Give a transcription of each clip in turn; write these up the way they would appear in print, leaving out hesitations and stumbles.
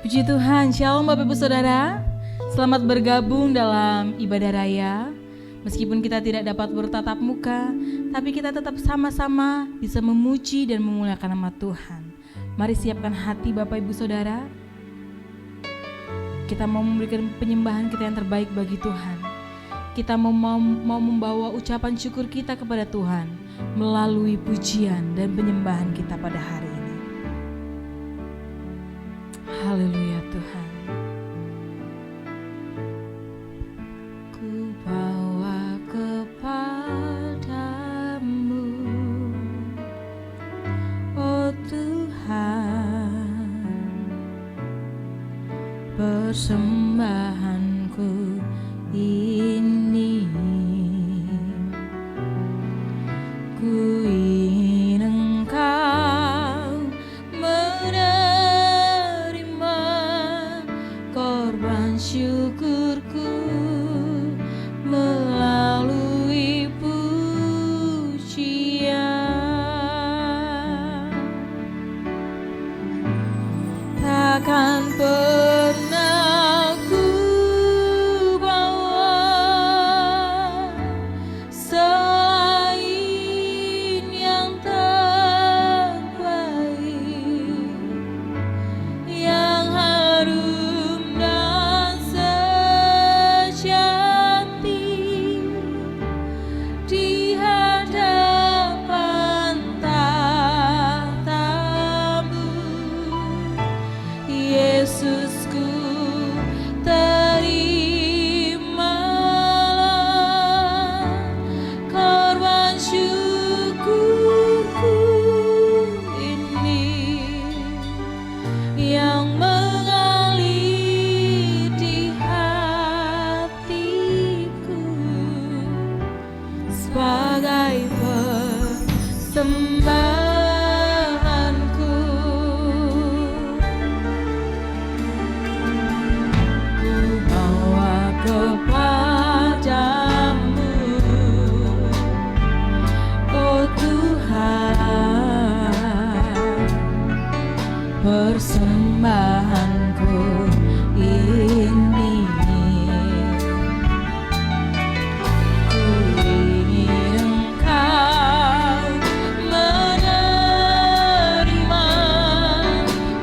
Puji Tuhan, Shalom Bapak Ibu Saudara. Selamat bergabung dalam ibadah raya. Meskipun kita tidak dapat bertatap muka, tapi kita tetap sama-sama bisa memuji dan memuliakan nama Tuhan. Mari siapkan hati Bapak Ibu Saudara. Kita mau memberikan penyembahan kita yang terbaik bagi Tuhan. Kita mau membawa ucapan syukur kita kepada Tuhan melalui pujian dan penyembahan kita pada hari ini. Haleluya Tuhan. Ku bawa kepadamu, oh Tuhan, persembahanku ini. Ku ingin Engkau menerima korban syukurku melalui pujian. Takkan pernah ku bawa selain yang terbaik, yang harum dan sejati di hadapan tahta-Mu. Yesusku, terimalah korban syukurku ini yang mengalir di hatiku sebagai persembahanku. Ku bawa kepadamu, oh Tuhan, persembahanku ini. Ku ingin Engkau menerima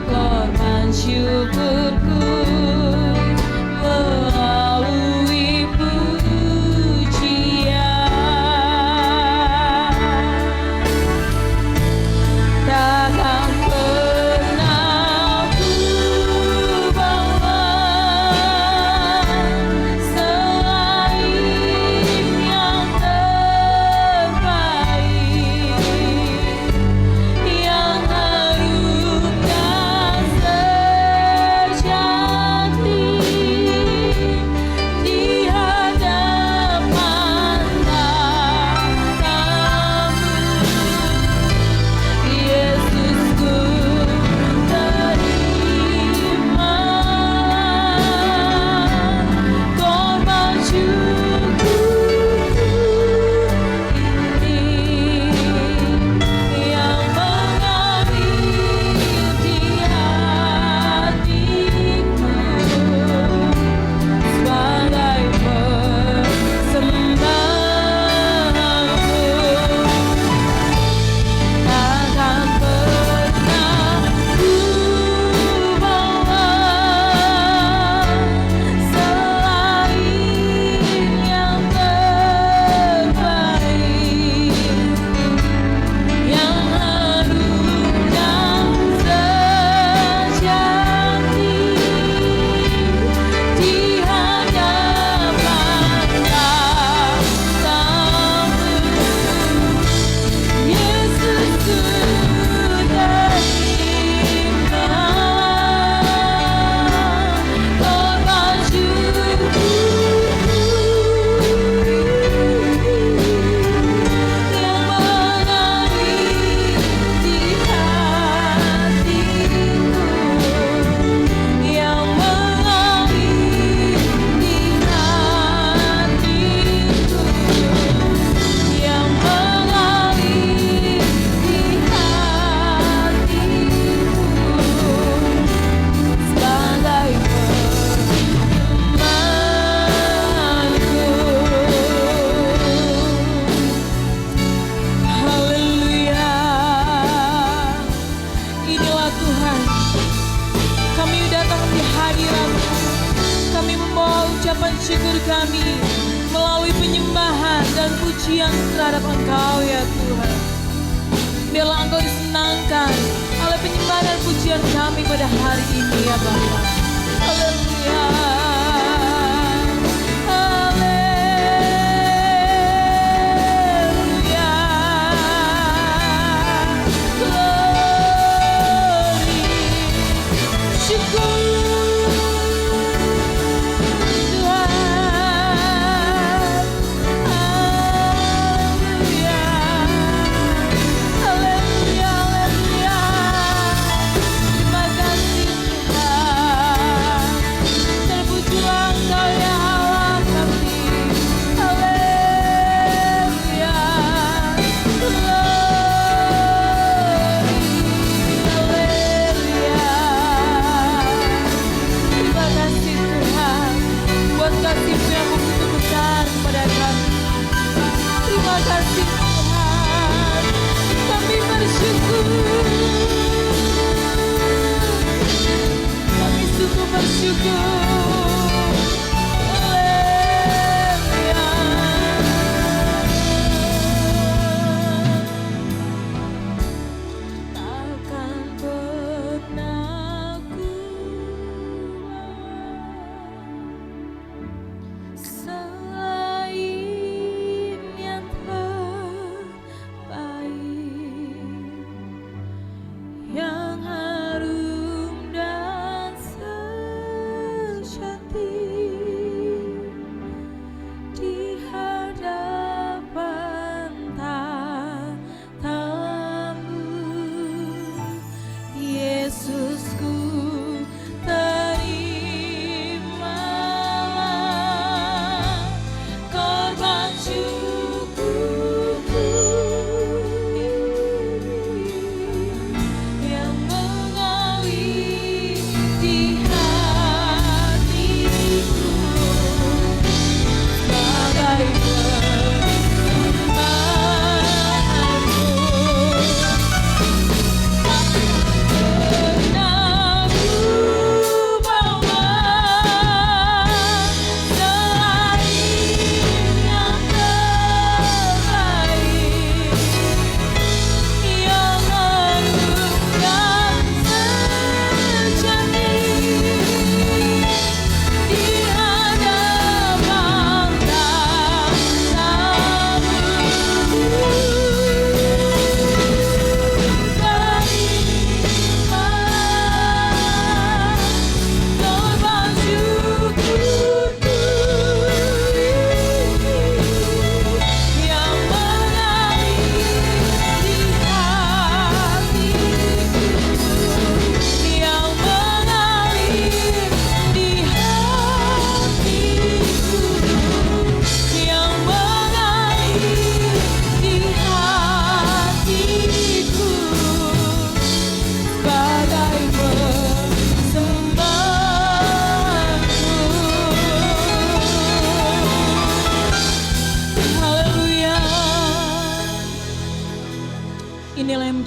korban syukurku melalui pujian. Takkan pernah ku bawa selain yang terbaik, yang harum dan sejati kami melalui penyembahan dan pujian terhadap Engkau ya Tuhan. Biarlah Engkau disenangkan oleh penyembahan dan pujian kami pada hari ini ya Bapa. Haleluya.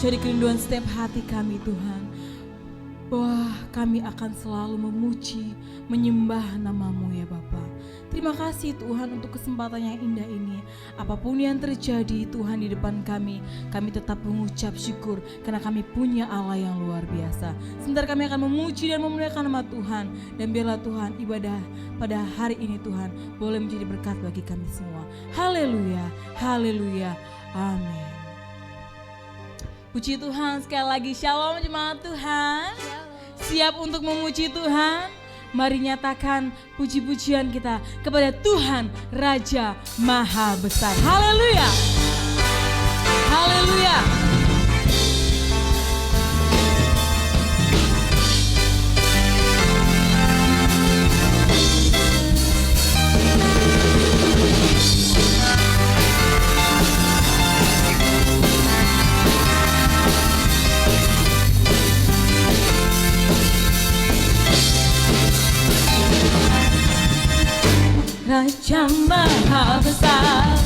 Jadi kerinduan setiap hati kami Tuhan, bahwa kami akan selalu memuji, menyembah nama-Mu ya Bapa. Terima kasih Tuhan untuk kesempatan yang indah ini. Apapun yang terjadi Tuhan di depan kami tetap mengucap syukur karena kami punya Allah yang luar biasa. Sebentar kami akan memuji dan memuliakan nama Tuhan, dan biarlah Tuhan ibadah pada hari ini Tuhan boleh menjadi berkat bagi kami semua. Haleluya, haleluya, amin. Puji Tuhan, sekali lagi shalom jemaat Tuhan. Siap untuk memuji Tuhan? Mari nyatakan puji-pujian kita kepada Tuhan Raja Maha Besar. Haleluya. Haleluya. Raja Maha Besar,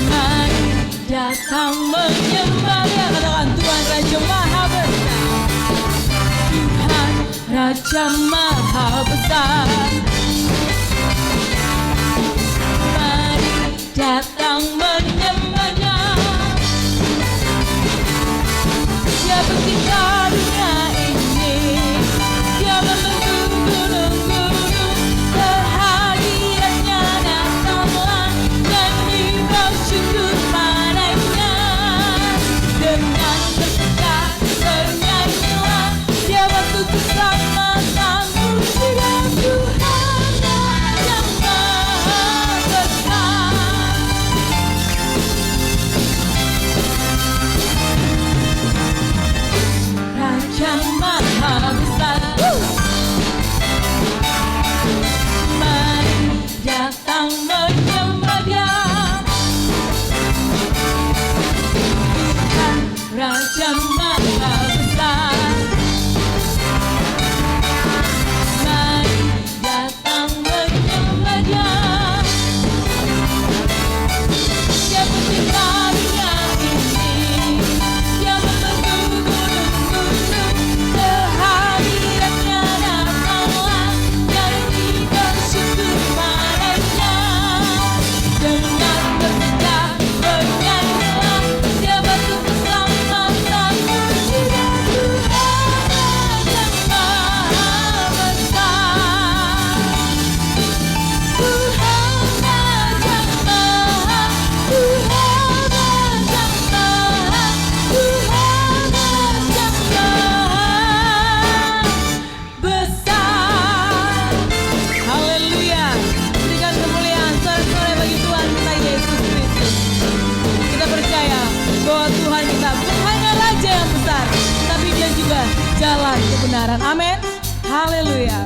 mari datang menyembah. Katakan Tuhan Raja Maha Besar, Tuhan Raja Maha Besar. Mari datang menyembahnya. Dia pencipta dunia ini. Dia membentuk gunung-gunung. Kehadirannya datanglah dan bersyukur padanya. Dengan bersekat bernyanyilah. Dia waktu bersama-sama. Sudah Tuhan yang Maha Besar. Raja Maha Besar. Mari datang menyembah Dia. Tuhan Raja Maha Besar. Mari datang menyembah Dia. Dia pencipta dunia ini. Dia membentuk gunung-gunung. Kehadirannya datanglah dan bersyukur padanya. Dengan bersekat bernyanyilah. Dia batu bersama-sama. Sudah Tuhan yang Maha Besar. Tuhan Raja Maha, Tuhan Raja Maha, Tuhan Raja Maha Besar. Haleluya. Berikan kemuliaan sorak-sorai bagi Tuhan kita Yesus Kristus. Kita percaya bahwa Tuhan kita bukan hanya Raja yang besar, tapi Dia juga jalan kebenaran. Amin. Haleluya.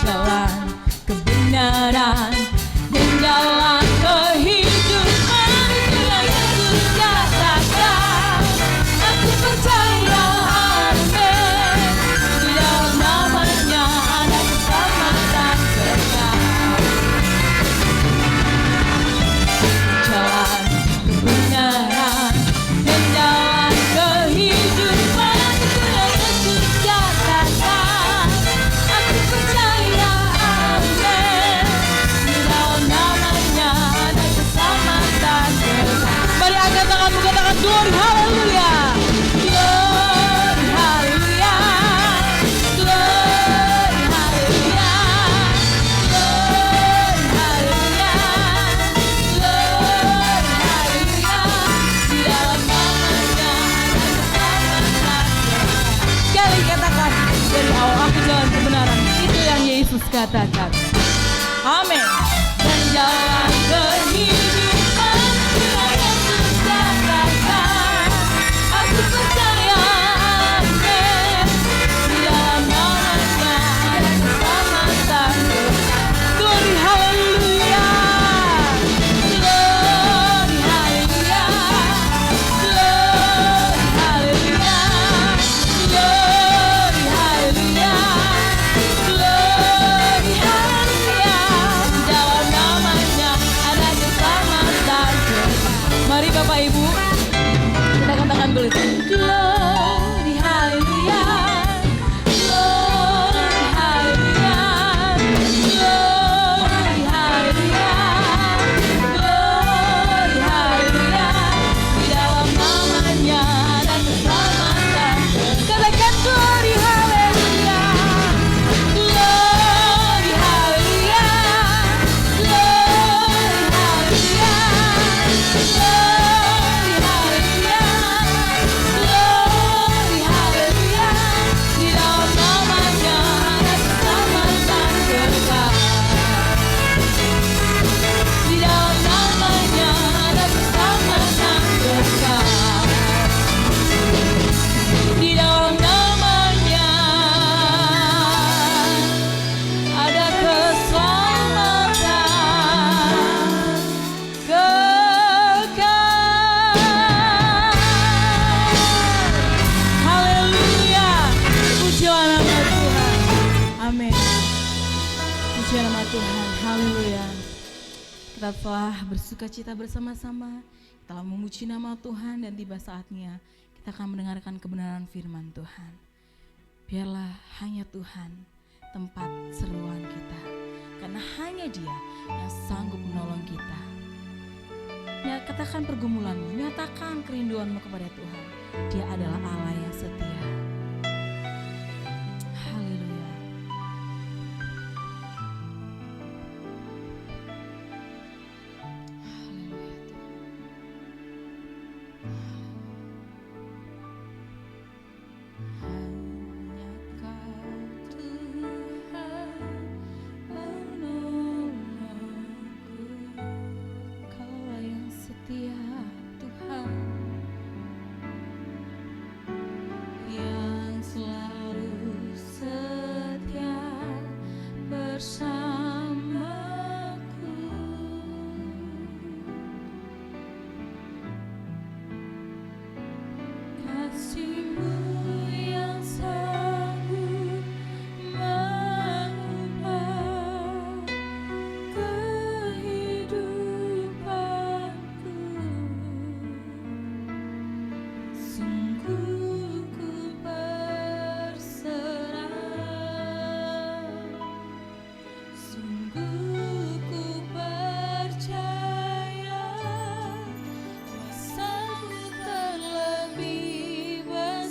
Jalan kebenaran dan jalan kehidupan, itu yang Yesus katakan. Aku percaya, amin. Di dalam namanya ada keselamatan kekal. Jalan kebenaran dan jalan kehidupan, itu yang Yesus katakan. Aku percaya, amin. Di dalam namanya ada keselamatan kekal. Mari angkat tanganmu, katakan glory, haleluya. Glory, haleluya. Glory, haleluya. Glory, haleluya. Glory, haleluya. Di dalam namanya ada keselamatan kekal. Sekali katakan, dari awal aku jalan kebenaran. Itu yang Yesus katakan. Amin. Dan jalan kehidupan, itu yang Yesus katakan. Aku percaya, amin. Di dalam namanya ada keselamatan kekal. Glory, haleluya. Glory, haleluya. Glory, haleluya. Glory, haleluya. Glory, haleluya. Di dalam namanya ada keselamatan kekal. Mari Bapak Ibu, kita katakan dulu. Glory, haleluya. Glory, haleluya. Glory, haleluya. Glory, haleluya. Di dalam namanya ada keselamatan. Katakan glory, haleluya. Glory, haleluya. Glory, haleluya. Glory, haleluya. Glory, haleluya. Di dalam namanya ada keselamatan kekal. Di dalam namanya ada keselamatan kekal. Di dalam namanya ada keselamatan kekal. Haleluya. Pujilah nama Tuhan. Amin. Puji nama Tuhan. Haleluya. Kita telah bersuka cita bersama-sama, telah memuji nama Tuhan, dan tiba saatnya kita akan mendengarkan kebenaran firman Tuhan. Biarlah hanya Tuhan tempat seruan kita, karena hanya Dia yang sanggup menolong kita. Katakan pergumulanmu, nyatakan kerinduanmu kepada Tuhan. Dia adalah Allah yang setia. Haleluya. Haleluya Tuhan. Hanya Kau Tuhan menolongku. Kaulah yang setia Tuhan, yang selalu setia bersamaku. Kasih-Mu yang sanggup mengubah kehidupanku. Sungguh ku berserah, sungguh ku percaya kuasa-Mu terlebih besar.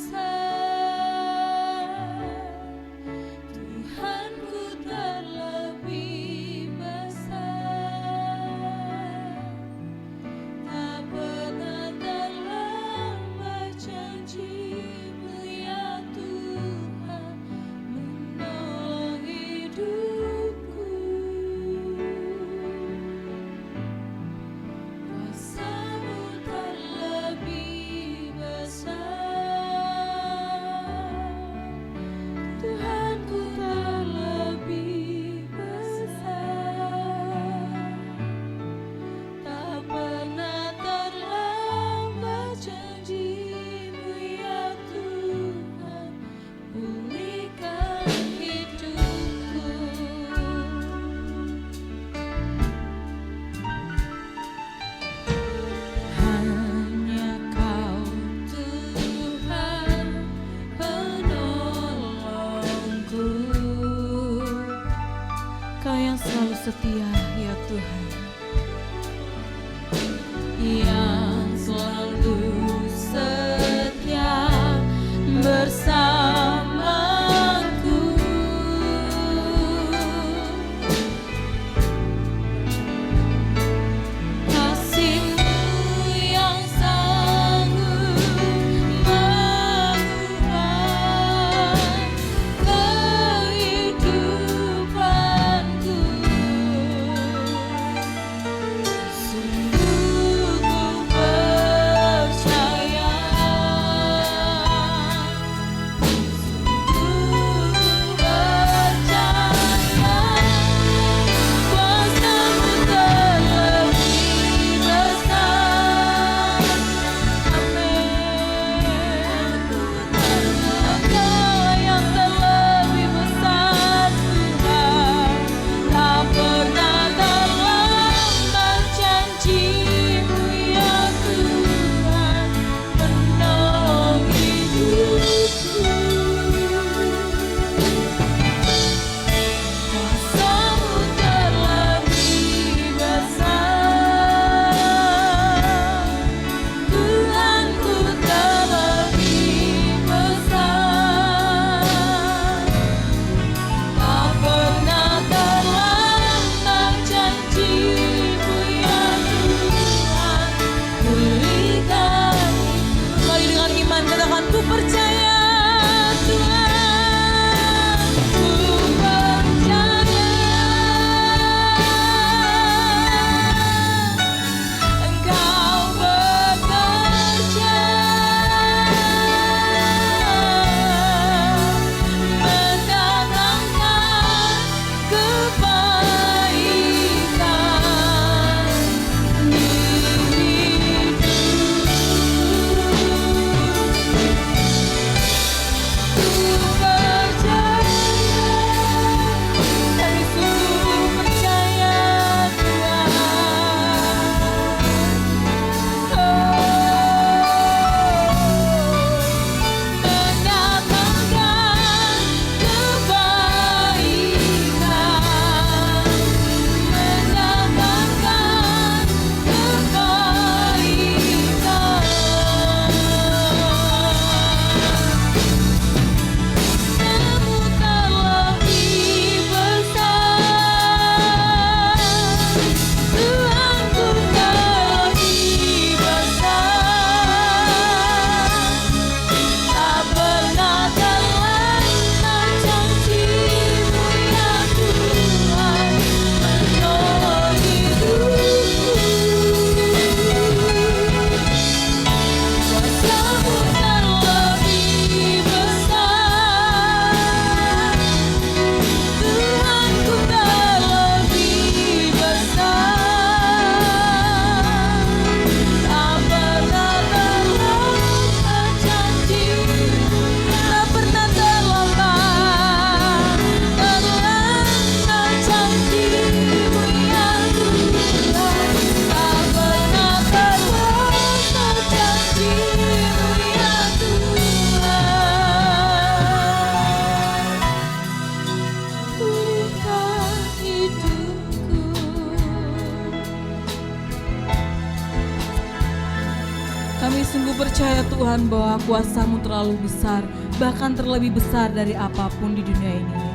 Kami sungguh percaya Tuhan bahwa kuasa-Mu terlalu besar, bahkan terlebih besar dari apapun di dunia ini.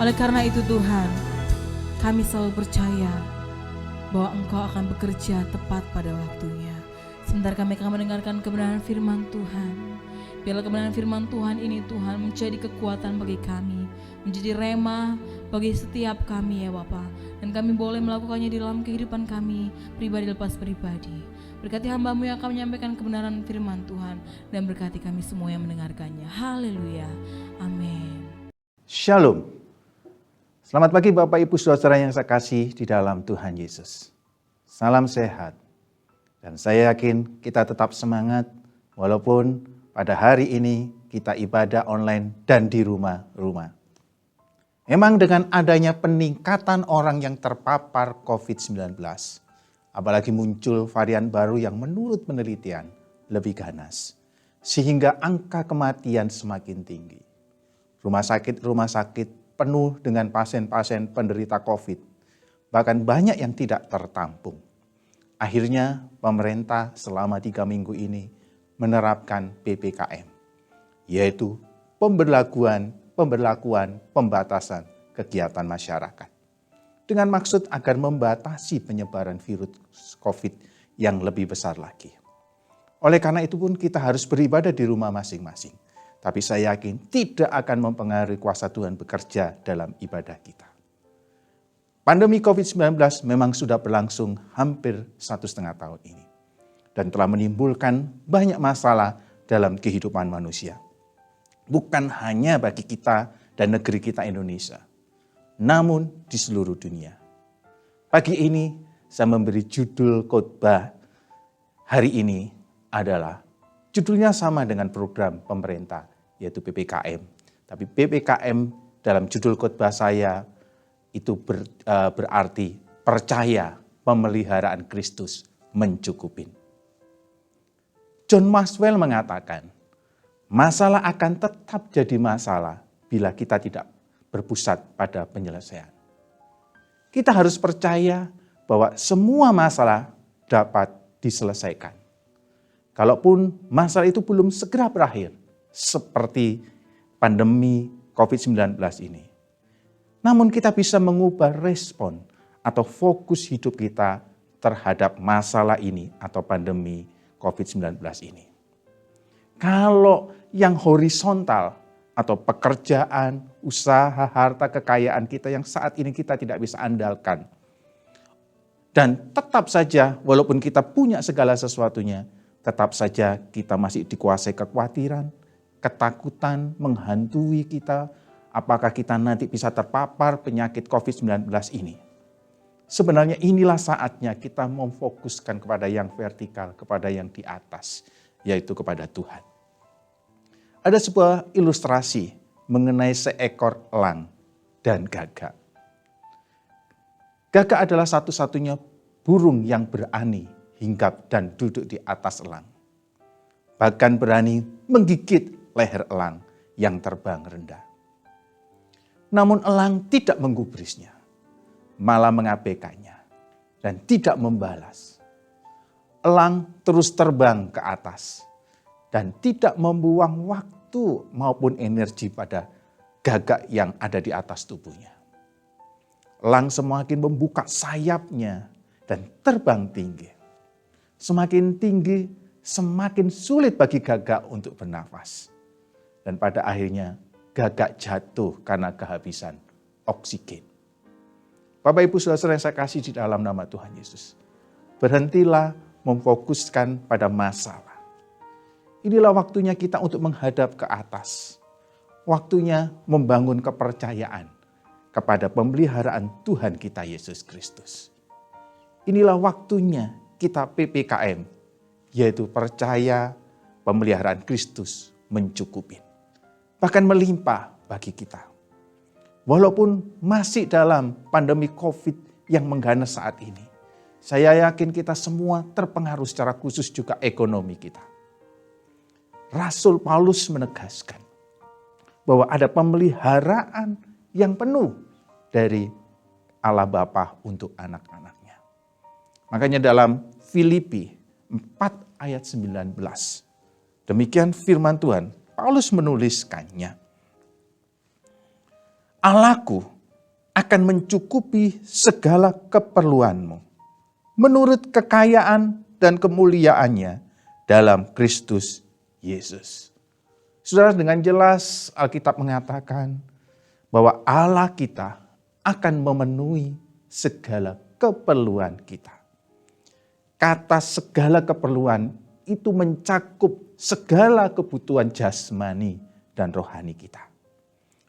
Oleh karena itu Tuhan, kami selalu percaya bahwa Engkau akan bekerja tepat pada waktunya. Sebentar kami akan mendengarkan kebenaran firman Tuhan. Biarlah kebenaran firman Tuhan ini Tuhan menjadi kekuatan bagi kami, menjadi rema bagi setiap kami ya Bapa. Dan kami boleh melakukannya di dalam kehidupan kami, pribadi lepas pribadi. Berkati hamba-Mu yang akan menyampaikan kebenaran firman Tuhan, dan berkati kami semua yang mendengarkannya. Haleluya. Amin. Shalom. Selamat pagi Bapak Ibu Saudara yang saya kasih di dalam Tuhan Yesus. Salam sehat. Dan saya yakin kita tetap semangat walaupun pada hari ini kita ibadah online dan di rumah-rumah. Memang dengan adanya peningkatan orang yang terpapar COVID-19, apalagi muncul varian baru yang menurut penelitian lebih ganas, sehingga angka kematian semakin tinggi. Rumah sakit penuh dengan pasien-pasien penderita COVID, bahkan banyak yang tidak tertampung. Akhirnya pemerintah selama 3 minggu ini menerapkan PPKM, yaitu pemberlakuan pembatasan kegiatan masyarakat, dengan maksud agar membatasi penyebaran virus COVID yang lebih besar lagi. Oleh karena itu pun kita harus beribadah di rumah masing-masing. Tapi saya yakin tidak akan mempengaruhi kuasa Tuhan bekerja dalam ibadah kita. Pandemi COVID-19 memang sudah berlangsung hampir 1,5 tahun ini. Dan telah menimbulkan banyak masalah dalam kehidupan manusia. Bukan hanya bagi kita dan negeri kita Indonesia, namun di seluruh dunia. Pagi ini saya memberi judul khotbah hari ini adalah, judulnya sama dengan program pemerintah, yaitu PPKM. Tapi PPKM dalam judul khotbah saya itu berarti percaya pemeliharaan Kristus mencukupin. John Maxwell mengatakan, masalah akan tetap jadi masalah bila kita tidak berpusat pada penyelesaian. Kita harus percaya bahwa semua masalah dapat diselesaikan. Kalaupun masalah itu belum segera berakhir, seperti pandemi COVID-19 ini. Namun kita bisa mengubah respon atau fokus hidup kita terhadap masalah ini atau pandemi COVID-19 ini. Kalau yang horizontal atau pekerjaan, usaha, harta, kekayaan kita yang saat ini kita tidak bisa andalkan. Dan tetap saja walaupun kita punya segala sesuatunya, tetap saja kita masih dikuasai kekhawatiran, ketakutan menghantui kita. Apakah kita nanti bisa terpapar penyakit COVID-19 ini? Sebenarnya inilah saatnya kita memfokuskan kepada yang vertikal, kepada yang di atas, yaitu kepada Tuhan. Ada sebuah ilustrasi mengenai seekor elang dan gagak. Gagak adalah satu-satunya burung yang berani hinggap dan duduk di atas elang. Bahkan berani menggigit leher elang yang terbang rendah. Namun elang tidak menggubrisnya, malah mengabaikannya dan tidak membalas. Elang terus terbang ke atas dan tidak membuang waktu maupun energi pada gagak yang ada di atas tubuhnya. Elang semakin membuka sayapnya dan terbang tinggi. Semakin tinggi, semakin sulit bagi gagak untuk bernafas. Dan pada akhirnya gagak jatuh karena kehabisan oksigen. Bapak Ibu Saudara yang saya kasih di dalam nama Tuhan Yesus. Berhentilah memfokuskan pada masalah. Inilah waktunya kita untuk menghadap ke atas. Waktunya membangun kepercayaan kepada pemeliharaan Tuhan kita Yesus Kristus. Inilah waktunya kita PPKM, yaitu percaya pemeliharaan Kristus mencukupi. Bahkan melimpah bagi kita. Walaupun masih dalam pandemi COVID yang mengganas saat ini, saya yakin kita semua terpengaruh secara khusus juga ekonomi kita. Rasul Paulus menegaskan bahwa ada pemeliharaan yang penuh dari Allah Bapa untuk anak-anaknya. Makanya dalam Filipi 4 ayat 19. Demikian firman Tuhan, Paulus menuliskannya. Allahku akan mencukupi segala keperluanmu menurut kekayaan dan kemuliaannya dalam Kristus Yesus. Saudara, dengan jelas Alkitab mengatakan bahwa Allah kita akan memenuhi segala keperluan kita. Kata segala keperluan itu mencakup segala kebutuhan jasmani dan rohani kita.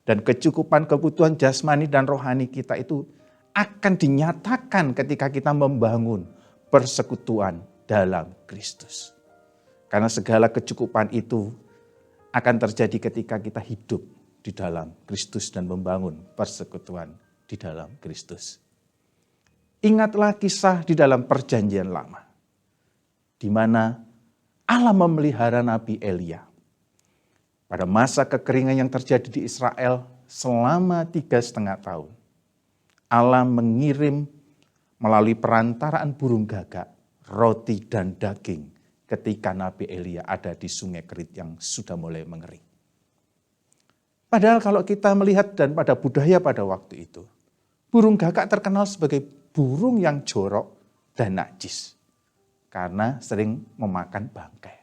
Dan kecukupan kebutuhan jasmani dan rohani kita itu akan dinyatakan ketika kita membangun persekutuan dalam Kristus. Karena segala kecukupan itu akan terjadi ketika kita hidup di dalam Kristus dan membangun persekutuan di dalam Kristus. Ingatlah kisah di dalam Perjanjian Lama, di mana Allah memelihara Nabi Elia. Pada masa kekeringan yang terjadi di Israel selama 3,5 tahun, Allah mengirim melalui perantaraan burung gagak, roti dan daging ketika Nabi Elia ada di sungai Kerit yang sudah mulai mengering. Padahal kalau kita melihat dan pada budaya pada waktu itu, burung gagak terkenal sebagai burung yang jorok dan najis karena sering memakan bangkai.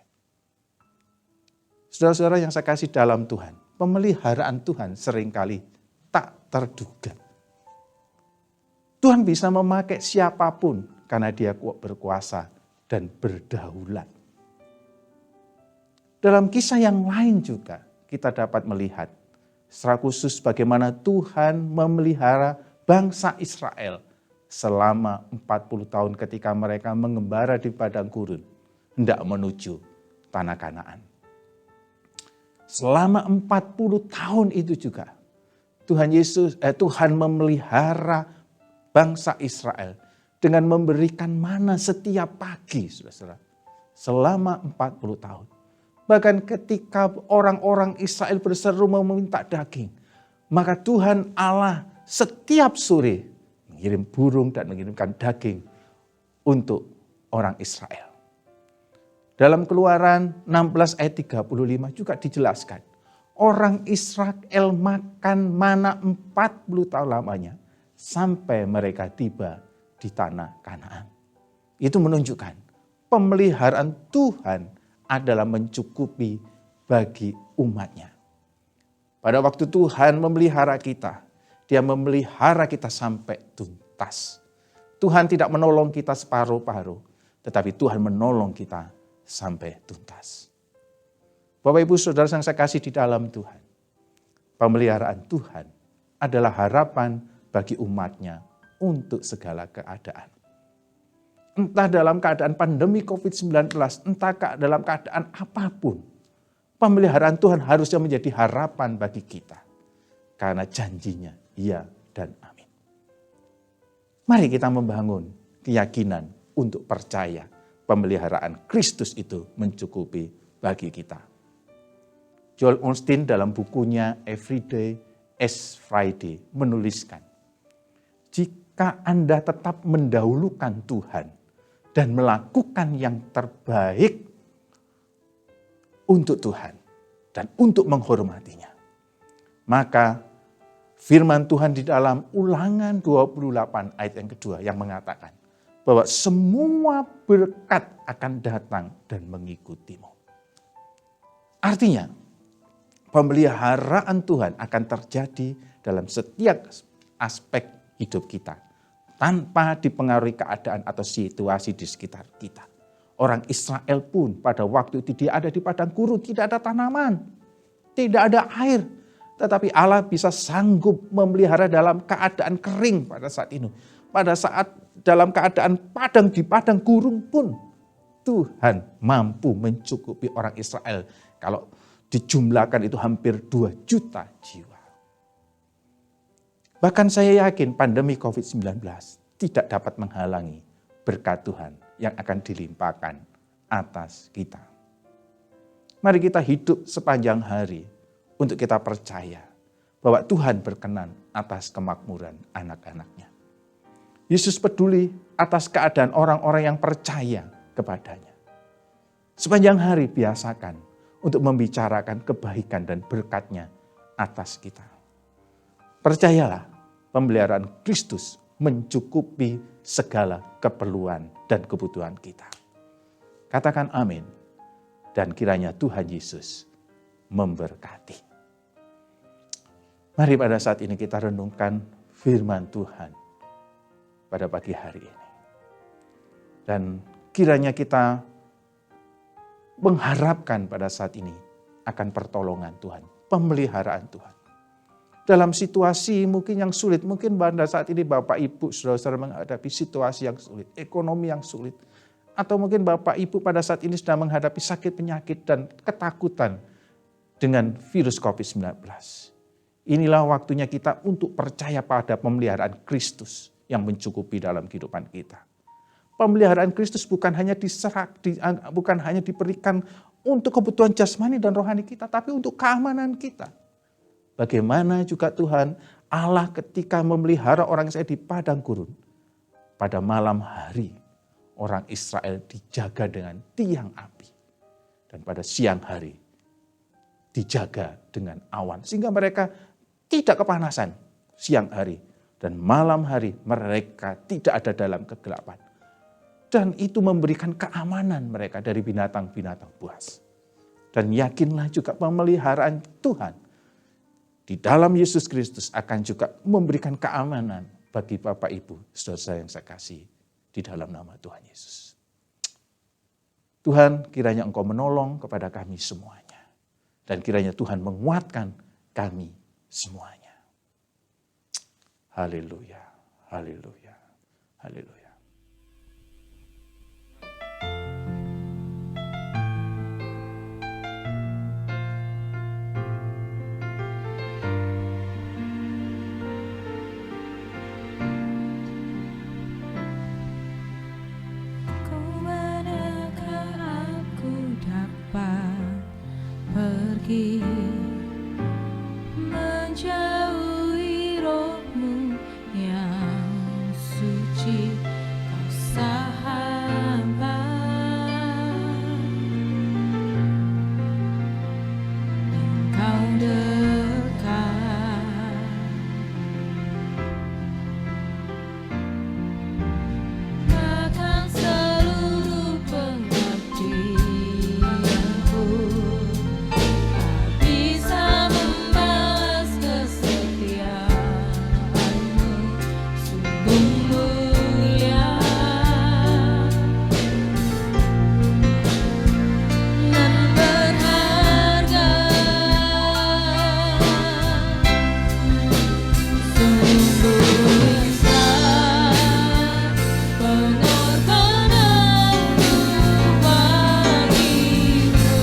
Saudara-saudara yang saya kasih dalam Tuhan, pemeliharaan Tuhan seringkali tak terduga. Tuhan bisa memakai siapapun karena Dia berkuasa dan berdaulat. Dalam kisah yang lain juga kita dapat melihat secara khusus bagaimana Tuhan memelihara bangsa Israel selama 40 tahun ketika mereka mengembara di padang gurun hendak menuju tanah Kanaan. Selama 40 tahun itu juga Tuhan memelihara bangsa Israel dengan memberikan mana setiap pagi, saudara-saudara, selama 40 tahun. Bahkan ketika orang-orang Israel berseru meminta daging, maka Tuhan Allah setiap sore mengirim burung dan mengirimkan daging untuk orang Israel. Dalam Keluaran 16 ayat 35 juga dijelaskan, orang Israel makan mana 40 tahun lamanya sampai mereka tiba di tanah Kanaan. Itu menunjukkan pemeliharaan Tuhan adalah mencukupi bagi umatnya. Pada waktu Tuhan memelihara kita, Dia memelihara kita sampai tuntas. Tuhan tidak menolong kita separuh-paruh, tetapi Tuhan menolong kita sampai tuntas. Bapak Ibu Saudara yang saya kasih di dalam Tuhan, pemeliharaan Tuhan adalah harapan bagi umatnya untuk segala keadaan. Entah dalam keadaan pandemi COVID-19, entah dalam keadaan apapun, pemeliharaan Tuhan harusnya menjadi harapan bagi kita. Karena janjinya iya dan amin. Mari kita membangun keyakinan untuk percaya pemeliharaan Kristus itu mencukupi bagi kita. Joel Osteen dalam bukunya Every Day is Friday menuliskan, jika Anda tetap mendahulukan Tuhan dan melakukan yang terbaik untuk Tuhan dan untuk menghormatinya, maka firman Tuhan di dalam Ulangan 28 ayat yang kedua yang mengatakan bahwa semua berkat akan datang dan mengikutimu. Artinya, pemeliharaan Tuhan akan terjadi dalam setiap aspek hidup kita, tanpa dipengaruhi keadaan atau situasi di sekitar kita. Orang Israel pun pada waktu itu dia ada di padang gurun, tidak ada tanaman, tidak ada air. Tetapi Allah bisa sanggup memelihara dalam keadaan kering pada saat itu. Pada saat dalam keadaan di padang gurun pun Tuhan mampu mencukupi orang Israel. Kalau dijumlahkan itu hampir 2 juta jiwa. Bahkan saya yakin pandemi COVID-19 tidak dapat menghalangi berkat Tuhan yang akan dilimpahkan atas kita. Mari kita hidup sepanjang hari untuk kita percaya bahwa Tuhan berkenan atas kemakmuran anak-anaknya. Yesus peduli atas keadaan orang-orang yang percaya kepadanya. Sepanjang hari biasakan untuk membicarakan kebaikan dan berkat-Nya atas kita. Percayalah, pemeliharaan Kristus mencukupi segala keperluan dan kebutuhan kita. Katakan amin, dan kiranya Tuhan Yesus memberkati. Mari pada saat ini kita renungkan firman Tuhan pada pagi hari ini. Dan kiranya kita mengharapkan pada saat ini akan pertolongan Tuhan, pemeliharaan Tuhan. Dalam situasi mungkin yang sulit, mungkin pada saat ini Bapak Ibu saudara-saudara menghadapi situasi yang sulit, ekonomi yang sulit. Atau mungkin Bapak Ibu pada saat ini sedang menghadapi sakit penyakit dan ketakutan dengan virus COVID-19. Inilah waktunya kita untuk percaya pada pemeliharaan Kristus yang mencukupi dalam kehidupan kita. Pemeliharaan Kristus bukan hanya diberikan untuk kebutuhan jasmani dan rohani kita, tapi untuk keamanan kita. Bagaimana juga Tuhan Allah ketika memelihara orang Israel di padang gurun. Pada malam hari orang Israel dijaga dengan tiang api. Dan pada siang hari dijaga dengan awan. Sehingga mereka tidak kepanasan siang hari. Dan malam hari mereka tidak ada dalam kegelapan. Dan itu memberikan keamanan mereka dari binatang-binatang buas. Dan yakinlah juga pemeliharaan Tuhan di dalam Yesus Kristus akan juga memberikan keamanan bagi Bapak Ibu, saudara yang saya kasih di dalam nama Tuhan Yesus. Tuhan, kiranya Engkau menolong kepada kami semuanya. Dan kiranya Tuhan menguatkan kami semuanya. Haleluya, haleluya, haleluya. Menjauhi rohmu yang suci, kau sahabat, engkau dekat, bahkan seluruh pengabdianku bisa membalas kesetiaanmu, sungguh mulia dan berharga, sungguh indah pengorbananmu bagiku.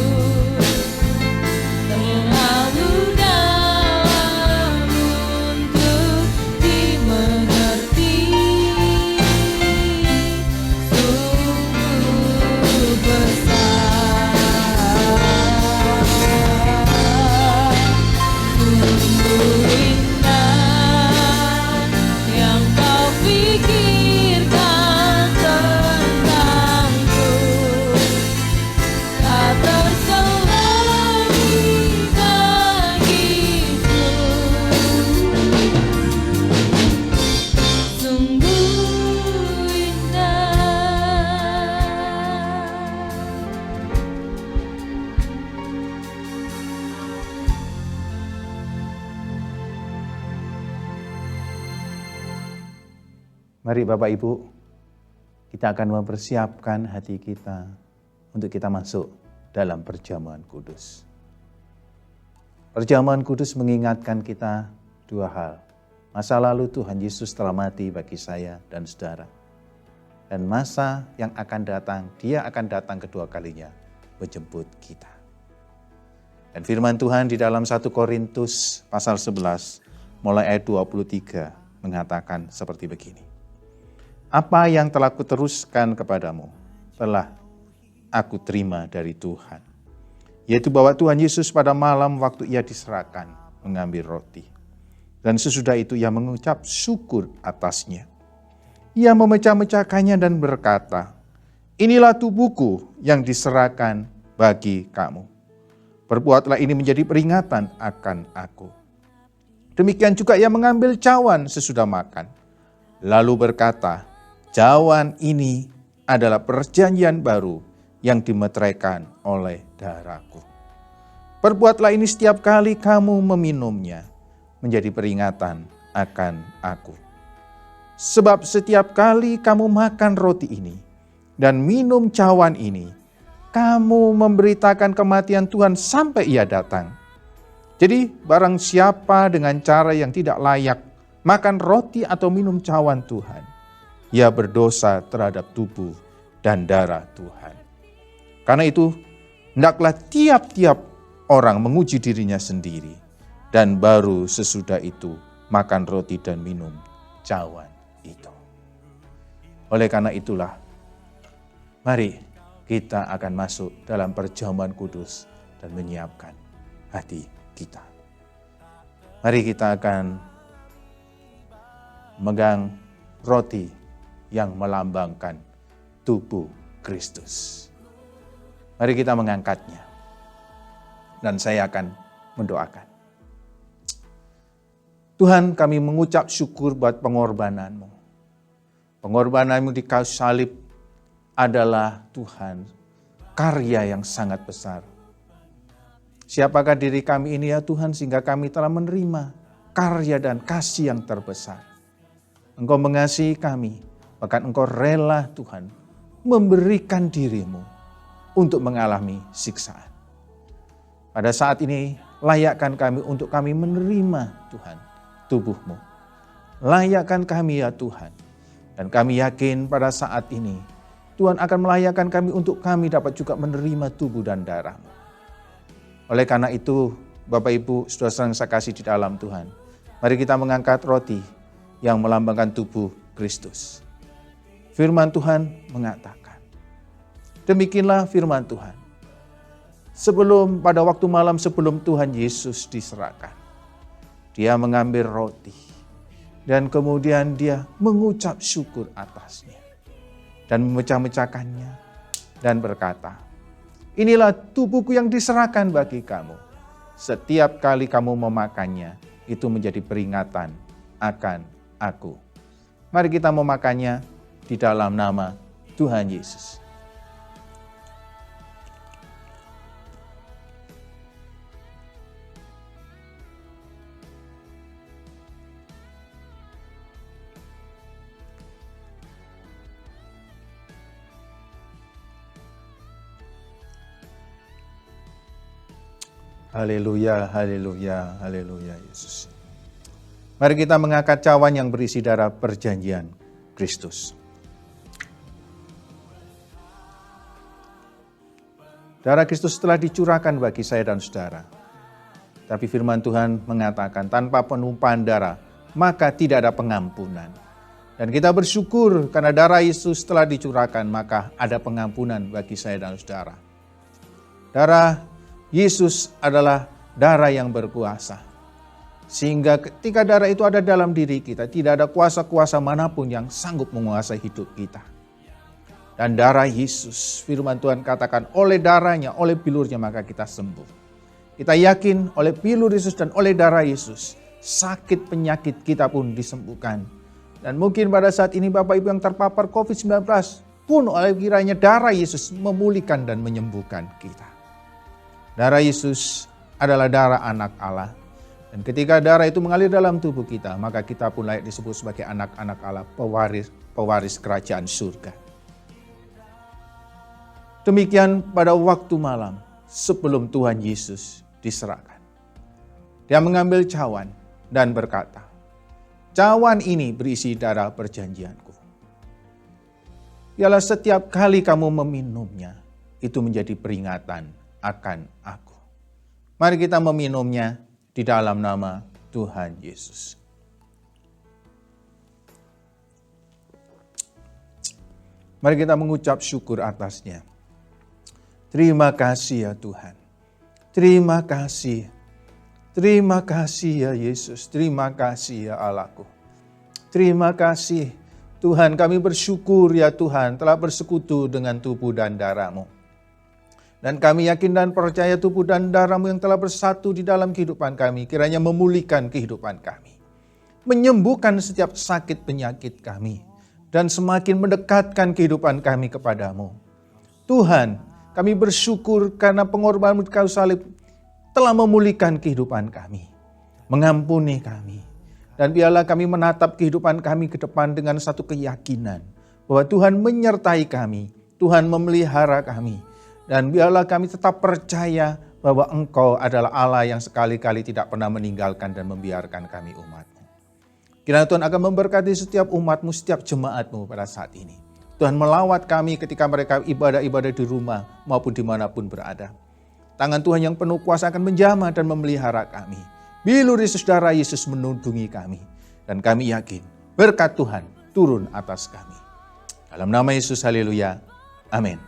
Terlalu dalam untuk dimengerti, sungguh besar, sungguh indah yang kau pikirkan tentangku. Tak terselami bagiku, sungguh indah. Mari Bapak Ibu, kita akan mempersiapkan hati kita untuk kita masuk dalam perjamuan kudus. Perjamuan kudus mengingatkan kita dua hal. Masa lalu Tuhan Yesus telah mati bagi saya dan saudara. Dan masa yang akan datang, Dia akan datang kedua kalinya menjemput kita. Dan firman Tuhan di dalam 1 Korintus pasal 11 mulai ayat 23 mengatakan seperti begini. Apa yang telah kuteruskan kepadamu telah aku terima dari Tuhan. Yaitu bahwa Tuhan Yesus pada malam waktu Ia diserahkan mengambil roti. Dan sesudah itu Ia mengucap syukur atasnya. Ia memecah-mecahkannya dan berkata, inilah tubuhku yang diserahkan bagi kamu. Perbuatlah ini menjadi peringatan akan aku. Demikian juga ia mengambil cawan sesudah makan, lalu berkata, cawan ini adalah perjanjian baru yang dimeteraikan oleh darahku. Perbuatlah ini setiap kali kamu meminumnya, menjadi peringatan akan aku. Sebab setiap kali kamu makan roti ini dan minum cawan ini, kamu memberitakan kematian Tuhan sampai ia datang. Jadi barang siapa dengan cara yang tidak layak makan roti atau minum cawan Tuhan, ia berdosa terhadap tubuh dan darah Tuhan. Karena itu, hendaklah tiap-tiap orang menguji dirinya sendiri, dan baru sesudah itu makan roti dan minum cawan itu. Oleh karena itulah, mari kita akan masuk dalam perjamuan kudus dan menyiapkan hati kita. Mari kita akan memegang roti yang melambangkan tubuh Kristus. Mari kita mengangkatnya. Dan saya akan mendoakan. Tuhan, kami mengucap syukur buat pengorbanan-Mu. Pengorbanan-Mu di kayu salib adalah Tuhan, karya yang sangat besar. Siapakah diri kami ini ya Tuhan, sehingga kami telah menerima karya dan kasih yang terbesar. Engkau mengasihi kami, bahkan Engkau rela Tuhan memberikan diri-Mu untuk mengalami siksaan. Pada saat ini layakkan kami untuk kami menerima Tuhan tubuh-Mu. Layakkan kami ya Tuhan. Dan kami yakin pada saat ini Tuhan akan melayakkan kami untuk kami dapat juga menerima tubuh dan darah-Mu. Oleh karena itu, Bapak Ibu, saudara yang saya kasih di dalam Tuhan, mari kita mengangkat roti yang melambangkan tubuh Kristus. Firman Tuhan mengatakan, demikianlah firman Tuhan. Pada waktu malam sebelum Tuhan Yesus diserahkan, dia mengambil roti dan kemudian dia mengucap syukur atasnya dan memecah-mecahkannya dan berkata, inilah tubuhku yang diserahkan bagi kamu. Setiap kali kamu memakannya, itu menjadi peringatan akan aku. Mari kita memakannya di dalam nama Tuhan Yesus. Haleluya, haleluya, haleluya Yesus. Mari kita mengangkat cawan yang berisi darah perjanjian Kristus. Darah Kristus telah dicurahkan bagi saya dan saudara. Tapi firman Tuhan mengatakan tanpa penumpahan darah maka tidak ada pengampunan. Dan kita bersyukur karena darah Yesus telah dicurahkan maka ada pengampunan bagi saya dan saudara. Darah Yesus adalah darah yang berkuasa. Sehingga ketika darah itu ada dalam diri kita, tidak ada kuasa-kuasa manapun yang sanggup menguasai hidup kita. Dan darah Yesus, firman Tuhan katakan, oleh darahnya, oleh bilurnya maka kita sembuh. Kita yakin oleh bilur Yesus dan oleh darah Yesus, sakit penyakit kita pun disembuhkan. Dan mungkin pada saat ini Bapak Ibu yang terpapar COVID-19 pun oleh kiranya darah Yesus memulihkan dan menyembuhkan kita. Darah Yesus adalah darah anak Allah. Dan ketika darah itu mengalir dalam tubuh kita, maka kita pun layak disebut sebagai anak-anak Allah, pewaris kerajaan surga. Demikian pada waktu malam sebelum Tuhan Yesus diserahkan. Dia mengambil cawan dan berkata, cawan ini berisi darah perjanjianku. Ialah setiap kali kamu meminumnya, itu menjadi peringatan akan aku. Mari kita meminumnya di dalam nama Tuhan Yesus. Mari kita mengucap syukur atasnya. Terima kasih ya Tuhan. Terima kasih. Terima kasih ya Yesus. Terima kasih ya Allahku. Terima kasih Tuhan, kami bersyukur ya Tuhan telah bersekutu dengan tubuh dan darah-Mu. Dan kami yakin dan percaya tubuh dan darah-Mu yang telah bersatu di dalam kehidupan kami, kiranya memulihkan kehidupan kami, menyembuhkan setiap sakit penyakit kami, dan semakin mendekatkan kehidupan kami kepadamu. Tuhan, kami bersyukur karena pengorbanan-Mu di kayu salib telah memulihkan kehidupan kami, mengampuni kami. Dan biarlah kami menatap kehidupan kami ke depan dengan satu keyakinan bahwa Tuhan menyertai kami, Tuhan memelihara kami. Dan biarlah kami tetap percaya bahwa Engkau adalah Allah yang sekali-kali tidak pernah meninggalkan dan membiarkan kami umat-Mu. Kiranya Tuhan akan memberkati setiap umat-Mu, setiap jemaat-Mu pada saat ini. Tuhan melawat kami ketika mereka ibadah-ibadah di rumah maupun dimanapun berada. Tangan Tuhan yang penuh kuasa akan menjamah dan memelihara kami. Bilur Yesus, darah Yesus menundungi kami. Dan kami yakin berkat Tuhan turun atas kami. Dalam nama Yesus, haleluya. Amin.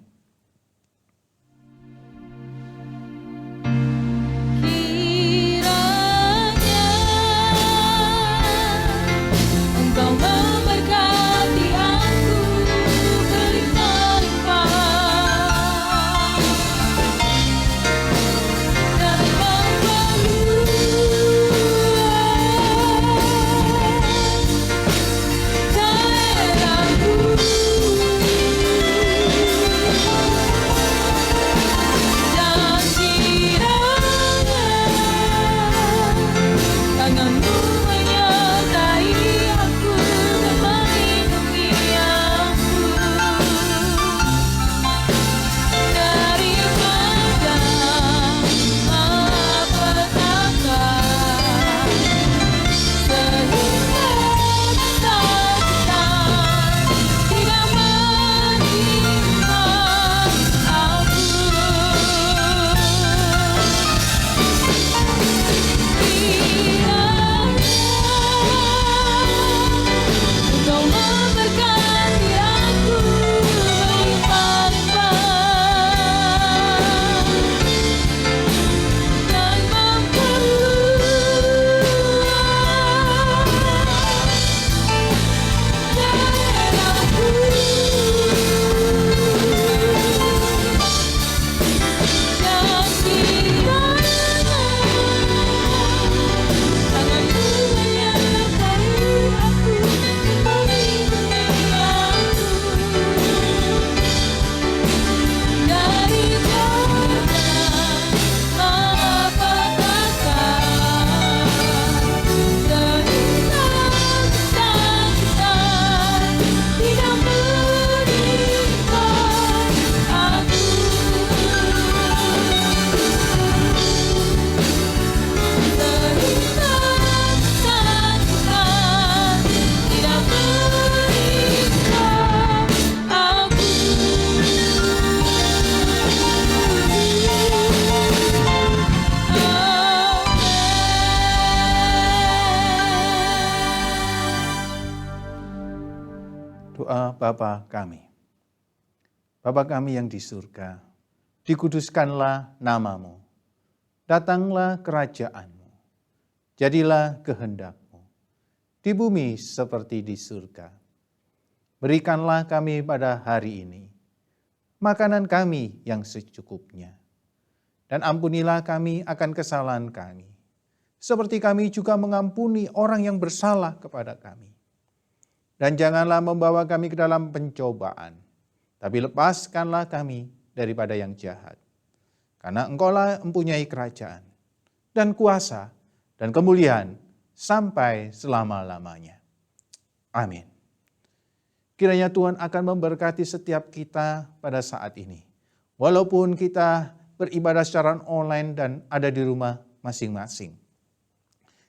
Doa Bapa kami. Bapa kami yang di surga, dikuduskanlah nama-Mu. Datanglah kerajaan-Mu. Jadilah kehendak-Mu. Di bumi seperti di surga. Berikanlah kami pada hari ini makanan kami yang secukupnya. Dan ampunilah kami akan kesalahan kami, seperti kami juga mengampuni orang yang bersalah kepada kami. Dan janganlah membawa kami ke dalam pencobaan, tapi lepaskanlah kami daripada yang jahat. Karena Engkaulah mempunyai kerajaan, dan kuasa, dan kemuliaan, sampai selama-lamanya. Amin. Kiranya Tuhan akan memberkati setiap kita pada saat ini. Walaupun kita beribadah secara online dan ada di rumah masing-masing.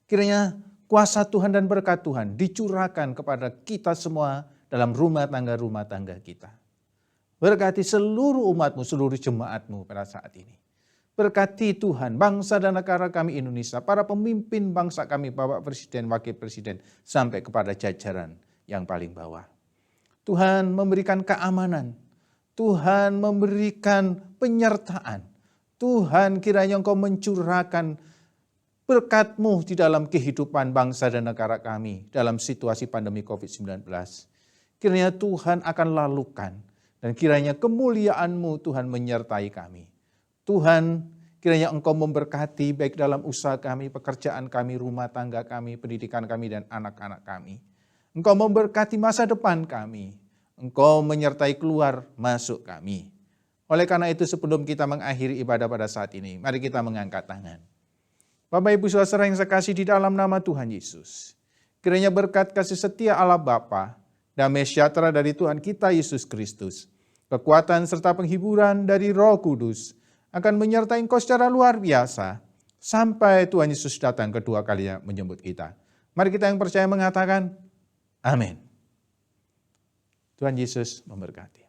Kiranya kuasa Tuhan dan berkat Tuhan dicurahkan kepada kita semua dalam rumah tangga kita. Berkati seluruh umat-Mu, seluruh jemaat-Mu pada saat ini. Berkati Tuhan bangsa dan negara kami Indonesia, para pemimpin bangsa kami, Bapak Presiden, Wakil Presiden, sampai kepada jajaran yang paling bawah. Tuhan memberikan keamanan, Tuhan memberikan penyertaan, Tuhan kiranya Engkau mencurahkan berkat-Mu di dalam kehidupan bangsa dan negara kami dalam situasi pandemi COVID-19. kiranya Tuhan akan lalukan. Dan kiranya kemuliaan-Mu Tuhan menyertai kami. Tuhan, kiranya Engkau memberkati baik dalam usaha kami, pekerjaan kami, rumah tangga kami, pendidikan kami, dan anak-anak kami. Engkau memberkati masa depan kami. Engkau menyertai keluar masuk kami. Oleh karena itu sebelum kita mengakhiri ibadah pada saat ini, mari kita mengangkat tangan. Bapak Ibu Saudara yang saya kasih di dalam nama Tuhan Yesus. Kiranya berkat kasih setia Allah Bapa, damai sejahtera dari Tuhan kita Yesus Kristus, kekuatan serta penghiburan dari Roh Kudus akan menyertai engkau secara luar biasa sampai Tuhan Yesus datang kedua kalinya menjemput kita. Mari kita yang percaya mengatakan, amin. Tuhan Yesus memberkati.